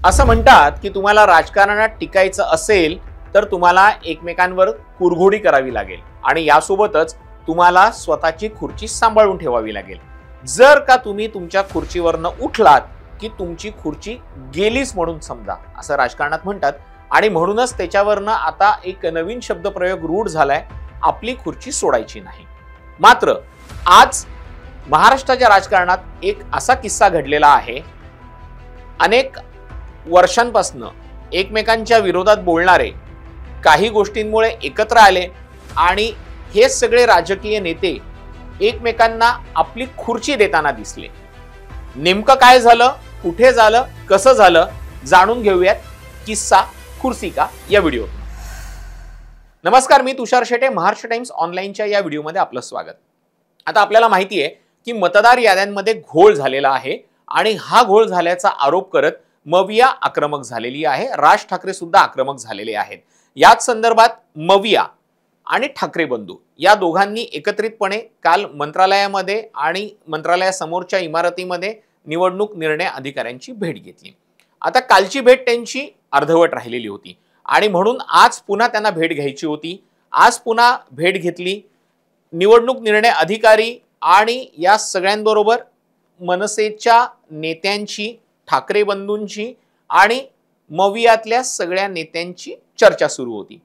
असं म्हणतात की तुम्हाला राजकारणात टिकायचं असेल तर तुम्हाला एकमेकांवर कुरघोडी करावी लागेल आणि यासोबतच तुम्हाला स्वतःची खुर्ची सांभाळून ठेवावी लागेल। जर का तुम्ही तुमच्या खुर्चीवरनं उठलात की तुमची खुर्ची गेलीच म्हणून समजा, असं राजकारणात म्हणतात। आणि म्हणूनच त्याच्यावरनं आता एक नवीन शब्दप्रयोग रूढ झालाय, आपली खुर्ची सोडायची नाही। मात्र आज महाराष्ट्राच्या राजकारणात एक असा किस्सा घडलेला आहे, अनेक वर्षांपासून एकमेकांच्या विरोधात बोलणारे काही गोष्टींमुळे एकत्र आले आणि हे सगळे राजकीय नेते एकमेकांना आपली खुर्ची देताना दिसले। नेमकं काय झालं, कुठे झालं, कसं झालं, जाणून घेऊयात किस्सा खुर्सी का या व्हिडिओत। नमस्कार, मी तुषार शेटे, महाराष्ट्र टाइम्स ऑनलाईनच्या या व्हिडिओमध्ये आपलं स्वागत। आता आपल्याला माहिती आहे की मतदार याद्यांमध्ये घोळ झालेला आहे आणि हा घोळ झाल्याचा आरोप करत मविया आक्रमक झालेली आहे। राज ठाकरे सुद्धा आक्रमक झालेले आहेत। याच संदर्भात मविया आणि ठाकरे बंधू या दोघांनी एकत्रितपणे काल मंत्रालयामध्ये आणि मंत्रालयासमोरच्या इमारतीमध्ये निवडणूक निर्णय अधिकाऱ्यांची भेट घेतली। आता कालची भेट त्यांची अर्धवट राहिलेली होती आणि म्हणून आज पुन्हा त्यांना भेट घ्यायची होती। आज पुन्हा भेट घेतली। निवडणूक निर्णय अधिकारी आणि या सगळ्यांबरोबर मनसेच्या नेत्यांची, ठाकरे बंधूंची आणि मवियातल्या सगळ्या नेत्यांची चर्चा सुरू होती।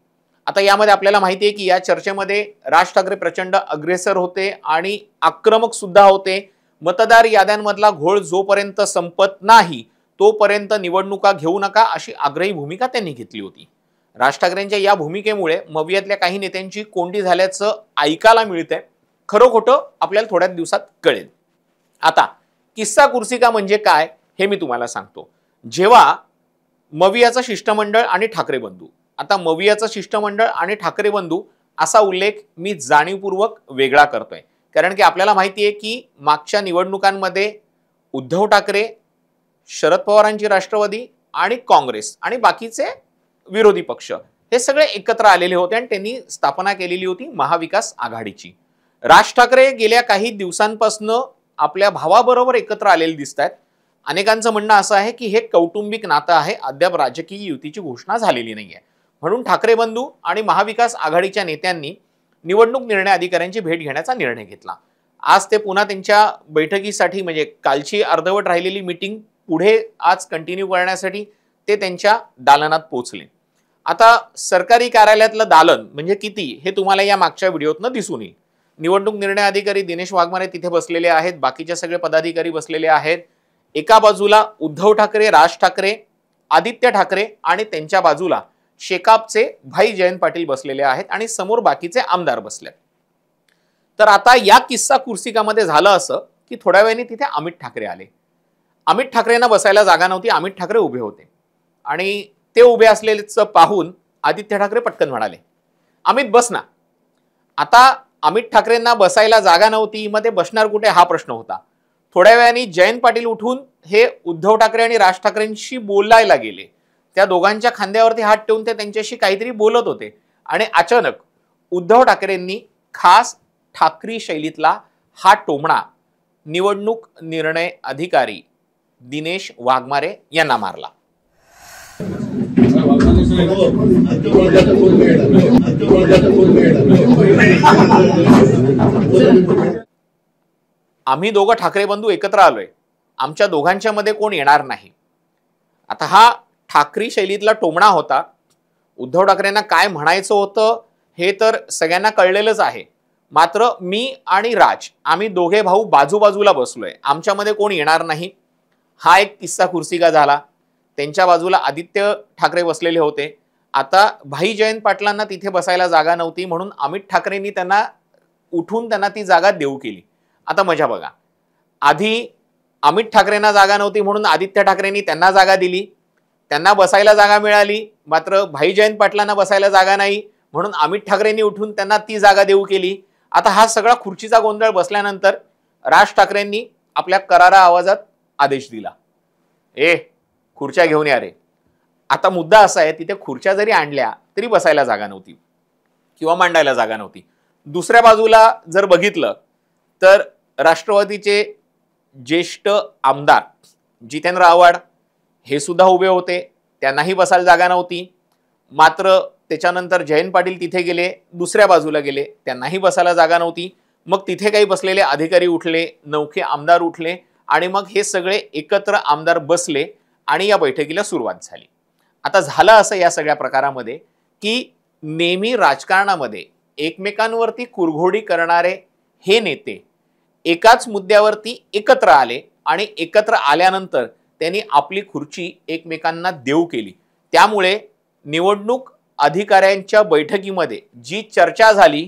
आता यामध्ये आपल्याला माहिती आहे की या चर्चेमध्ये राज ठाकरे प्रचंड अग्रेसर होते आणि आक्रमक सुद्धा होते। मतदार याद्यांमधला घोळ जोपर्यंत संपत नाही तोपर्यंत निवडणुका घेऊ नका अशी आग्रही भूमिका त्यांनी घेतली होती। राज ठाकरेंच्या या भूमिकेमुळे मवियातल्या काही नेत्यांची कोंडी झाल्याचं ऐकायला मिळतंय। खरं खोटं आपल्याला थोड्याच दिवसात कळेल। आता किस्सा कुर्सी का म्हणजे काय हे मी तुम्हाला सांगतो। जेव्हा मवियाचं शिष्टमंडळ आणि ठाकरे बंधू, आता मवियाचं शिष्टमंडळ आणि ठाकरे बंधू असा उल्लेख मी जाणीवपूर्वक वेगळा करतोय, कारण की आपल्याला माहिती आहे की मागच्या निवडणुकांमध्ये उद्धव ठाकरे, शरद पवारांची राष्ट्रवादी आणि काँग्रेस आणि बाकीचे विरोधी पक्ष हे सगळे एकत्र आलेले होते आणि त्यांनी स्थापना केलेली होती महाविकास आघाडीची। राज ठाकरे गेल्या काही दिवसांपासून आपल्या भावाबरोबर एकत्र आलेले दिसतात। अनेकांचं म्हणणं असं आहे की हे कौटुंबिक नातं आहे, अद्याप राजकीय युतीची घोषणा झालेली नाहीये। म्हणून ठाकरे बंधू आणि महाविकास आघाडीच्या नेत्यांनी निवडणूक निर्णय अधिकाऱ्यांची भेट घेण्याचा निर्णय घेतला। आज ते पुन्हा त्यांच्या बैठकीसाठी, म्हणजे कालची अर्धवट राहिलेली मीटिंग पुढे आज कंटिन्यू करण्यासाठी ते त्यांच्या दालनात पोहोचले। आता सरकारी कार्यालयातलं दालन म्हणजे किती हे तुम्हाला या मागच्या व्हिडिओतनं दिसून येईल। निवडणूक निर्णय अधिकारी दिनेश वाघमारे तिथे बसलेले आहेत, बाकीचे सगळे पदाधिकारी बसलेले आहेत। एका बाजूला उद्धव ठाकरे, राज ठाकरे, आदित्य ठाकरे आणि त्यांच्या बाजूला शेकापचे भाई जयंत पाटील बसलेले आहेत आणि समोर बाकीचे आमदार बसले। तर आता या किस्सा कुर्सिकामध्ये झालं असं की थोड्या वेळाने तिथे अमित ठाकरे आले। अमित ठाकरेंना बसायला जागा नव्हती, अमित ठाकरे उभे होते आणि ते उभे असलेलं पाहून आदित्य ठाकरे पटकन म्हणाले, अमित बस ना। आता अमित ठाकरेंना बसायला जागा नव्हती, मग ते बसणार कुठे हा प्रश्न होता। थोड्या वेळाने जयंत पाटील उठून हे उद्धव ठाकरे आणि राज ठाकरेंशी बोलायला गेले। त्या दोघांच्या खांद्यावरती हात ठेवून ते त्यांच्याशी काहीतरी बोलत होते आणि अचानक उद्धव ठाकरेंनी खास ठाकरी शैलीतला हा टोमणा निवडणूक निर्णय अधिकारी दिनेश वाघमारे यांना मारला। आम्ही दोघं ठाकरे बंधू एकत्र आलोय, आमच्या दोघांच्या मध्ये कोण येणार नाही। आता हा ठाकरी शैलीतला टोमणा होता। उद्धव ठाकरेंना काय म्हणायचं होतं हे तर सगळ्यांना कळलेलंच आहे। मात्र मी आणि राज आम्ही दोघे भाऊ बाजूबाजूला बसलोय, आमच्यामध्ये कोण येणार नाही। हा एक किस्सा कुर्सी का झाला। त्यांच्या बाजूला आदित्य ठाकरे बसलेले होते। आता भाई जयंत पाटलांना तिथे बसायला जागा नव्हती म्हणून अमित ठाकरेंनी त्यांना उठून त्यांना ती जागा देऊ केली। आता मजा बघा, आधी अमित ठाकरेंना जागा नव्हती म्हणून आदित्य ठाकरेंनी त्यांना जागा दिली, त्यांना बसायला जागा मिळाली। मात्र भाई जयंत पाटलांना बसायला जागा नाही म्हणून अमित ठाकरेंनी उठून त्यांना ती जागा देऊ केली। आता हा सगळा खुर्चीचा गोंधळ बसल्यानंतर राज ठाकरेंनी आपल्या करारा आवाजात आदेश दिला, ए खुर्च्या घेऊन या रे। आता मुद्दा असा आहे, तिथे खुर्च्या जरी आणल्या तरी बसायला जागा नव्हती किंवा मांडायला जागा नव्हती। दुसऱ्या बाजूला जर बघितलं तर राष्ट्रवादीचे ज्येष्ठ आमदार जितेंद्र आव्हाड, हे सुद्धा उभे होते, त्यांनाही बसायला जागा नव्हती. मात्र त्याच्यानंतर जयंत पाटील तिथे गेले, दुसऱ्या बाजूला गेले, त्यांनाही बसायला जागा नव्हती. मग तिथे काही बसलेले अधिकारी उठले, नवखे आमदार उठले आणि मग हे सगळे एकत्र आमदार बसले आणि या बैठकीला सुरुवात झाली. आता झालं असं या सगळ्या प्रकारामध्ये की नेहमी राजकारणामध्ये एकमेकांवरती कुरघोडी करणारे हे नेते एकाच मुद्द्यावरती एकत्र आले आणि एकत्र आल्यानंतर त्यांनी आपली खुर्ची एकमेकांना देऊ केली. त्यामुळे निवडणूक अधिकाऱ्यांच्या बैठकीमध्ये जी चर्चा झाली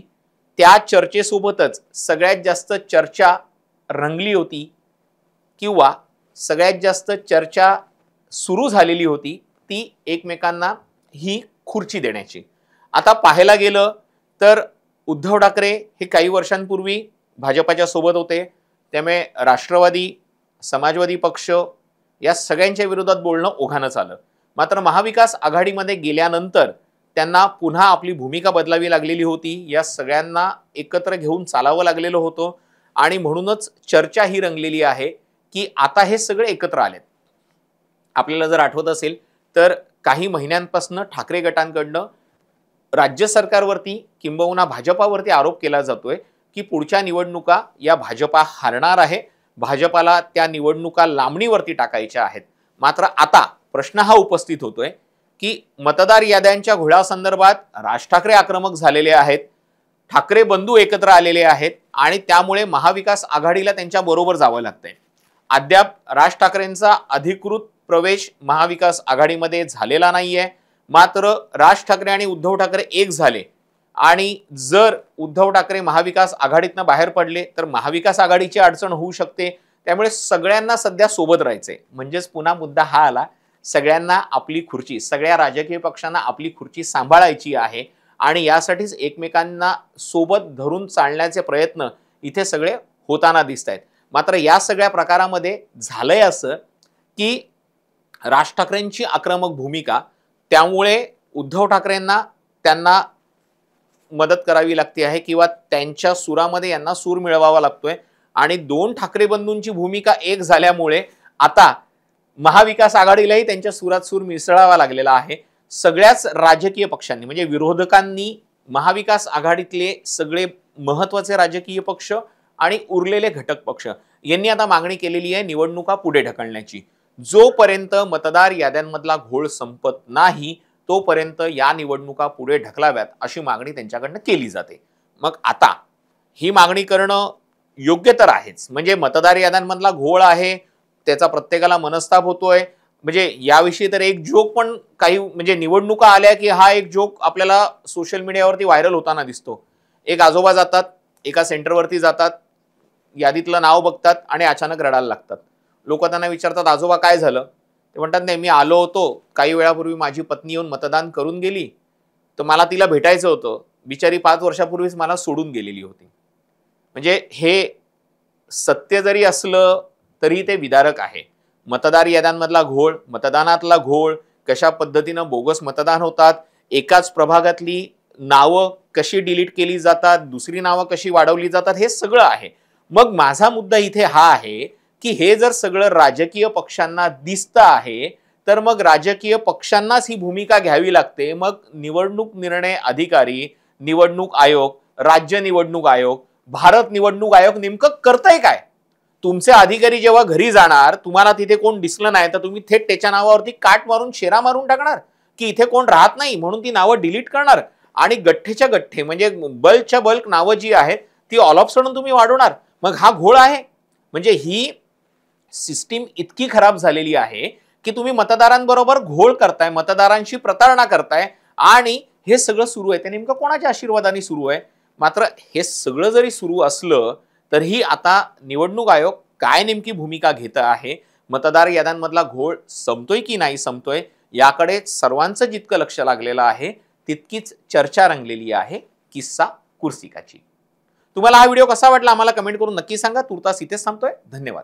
त्या चर्चेसोबतच सगळ्यात जास्त चर्चा रंगली होती किंवा सगळ्यात जास्त चर्चा सुरू झालेली होती ती एकमेकांना ही खुर्ची देण्याची. आता पाहायला गेलं तर उद्धव ठाकरे हे काही वर्षांपूर्वी भाजपाच्या सोबत होते, त्यामुळे राष्ट्रवादी, समाजवादी पक्ष या सगळ्यांच्या विरोधात बोलणं ओघानं आलं. मात्र महाविकास आघाडीमध्ये गेल्यानंतर त्यांना पुन्हा आपली भूमिका बदलावी लागलेली होती, या सगळ्यांना एकत्र घेऊन चालावं लागलेलं होतं आणि म्हणूनच चर्चा ही रंगलेली आहे की आता हे सगळे एकत्र आलेत. आपल्याला जर आठवत असेल तर काही महिन्यांपासून ठाकरे गटांकडनं राज्य सरकारवरती किंबहुना भाजपावरती आरोप केला जातोय की पुढच्या निवडणुका या भाजपा हारणार आहे, भाजपाला त्या निवडणुका लांबणीवरती टाकायच्या आहेत. मात्र आता प्रश्न हा उपस्थित होतोय की मतदार याद्यांच्या घोळासंदर्भात राज ठाकरे आक्रमक झालेले आहेत, ठाकरे बंधू एकत्र आलेले आहेत आणि त्यामुळे महाविकास आघाडीला त्यांच्या बरोबर जावं लागतंय. अद्याप राज ठाकरेंचा अधिकृत प्रवेश महाविकास आघाडीमध्ये झालेला नाहीये. मात्र राज ठाकरे आणि उद्धव ठाकरे एक झाले आणि जर उद्धव ठाकरे महाविकास आघाडीतनं बाहेर पडले तर महाविकास आघाडीची अडचण होऊ शकते. त्यामुळे सगळ्यांना सध्या सोबत राहायचंय. म्हणजेच पुन्हा मुद्दा हा आला, सगळ्यांना आपली खुर्ची, सगळ्या राजकीय पक्षांना आपली खुर्ची सांभाळायची आहे आणि यासाठीच एकमेकांना सोबत धरून चालण्याचे प्रयत्न इथे सगळे होताना दिसत आहेत. मात्र या सगळ्या प्रकारामध्ये झालंय असं की राज ठाकरेंची आक्रमक भूमिका, त्यामुळे उद्धव ठाकरेंना त्यांना मदत करावी लागते आहे किंवा त्यांच्या सुरामध्ये यांना सूर मिळवावा लागतोय आणि दोन ठाकरे बंधूंची भूमिका एक झाल्यामुळे आता महाविकास आघाडीलाही त्यांच्या सुरात सूर मिसळावा लागलेला आहे. सगळ्याच राजकीय पक्षांनी म्हणजे विरोधकांनी, महाविकास आघाडीतले सगळे महत्त्वाचे राजकीय पक्ष आणि उरलेले घटक पक्ष यांनी आता मागणी केलेली आहे निवडणुका पुढे ढकलण्याची. जोपर्यंत मतदार याद्यांमधला घोळ संपत नाही तोपर्यंत या निवडणुका पुढे ढकलाव्यात अशी मागणी त्यांच्याकडनं केली जाते. मग आता ही मागणी करणं योग्य तर आहेच. म्हणजे मतदार याद्यांमधला घोळ आहे, त्याचा प्रत्येकाला मनस्ताप होतोय. म्हणजे याविषयी तर एक जोक पण काही म्हणजे निवडणुका आल्या की हा एक जोक आपल्याला सोशल मीडियावरती व्हायरल होताना दिसतो. एक आजोबा जातात, एका सेंटरवरती जातात, यादीतलं नाव बघतात आणि अचानक रडायला लागतात. लोक त्यांना विचारतात, आजोबा काय झालं? ते म्हणतात, नाही मी आलो होतो, काही वेळापूर्वी माझी पत्नी येऊन मतदान करून गेली, तर मला तिला भेटायचं होतं, बिचारी 5 वर्षापूर्वीच मला सोडून गेलेली होती. म्हणजे हे सत्य जरी असलं तरी ते विदारक आहे. मतदार याद्यांमधला घोळ, मतदानातला घोळ, कशा पद्धतीनं बोगस मतदान होतात, एकाच प्रभागातली नावं कशी डिलीट केली जातात, दुसरी नावं कशी वाढवली जातात, हे सगळं आहे. मग माझा मुद्दा इथे हा आहे की हे जर सगळं राजकीय पक्षांना दिसतं आहे तर मग राजकीय पक्षांनाच ही भूमिका घ्यावी लागते. मग निवडणूक निर्णय अधिकारी, निवडणूक आयोग, राज्य निवडणूक आयोग, भारत निवडणूक आयोग नेमकं करतंय काय? तुमचे अधिकारी जेव्हा घरी जाणार, तुम्हाला तिथे कोण दिसलं नाही तर तुम्ही थेट त्याच्या नावावरती काट मारून शेरा मारून टाकणार की इथे कोण राहत नाही म्हणून ती नावं डिलीट करणार आणि गठ्ठेच्या गठ्ठे म्हणजे बल्कच्या बल्क नावं जी आहेत ती ऑल ऑफ सडन तुम्ही वाढवणार. मग हा घोळ आहे. म्हणजे ही सिस्टीम इतकी खराब झालेली आहे की तुम्ही मतदारांबरोबर घोळ करताय, मतदारांशी प्रतारणा करताय आणि हे सगळं सुरू आहे ते नेमकं कोणाच्या आशीर्वादाने सुरू आहे? मात्र हे सगळं जरी सुरू असलं तरीही आता निवडणूक आयोग काय नेमकी भूमिका घेत आहे, मतदार याद्यांमधला घोळ संपतोय की नाही संपतोय याकडे सर्वांचं जितकं लक्ष लागलेलं आहे तितकीच चर्चा रंगलेली आहे किस्सा कुर्सिकाची. तुम्हाला हा व्हिडिओ कसा वाटला आम्हाला कमेंट करून नक्की सांगा. तुर्तास इथेच थांबतोय. धन्यवाद.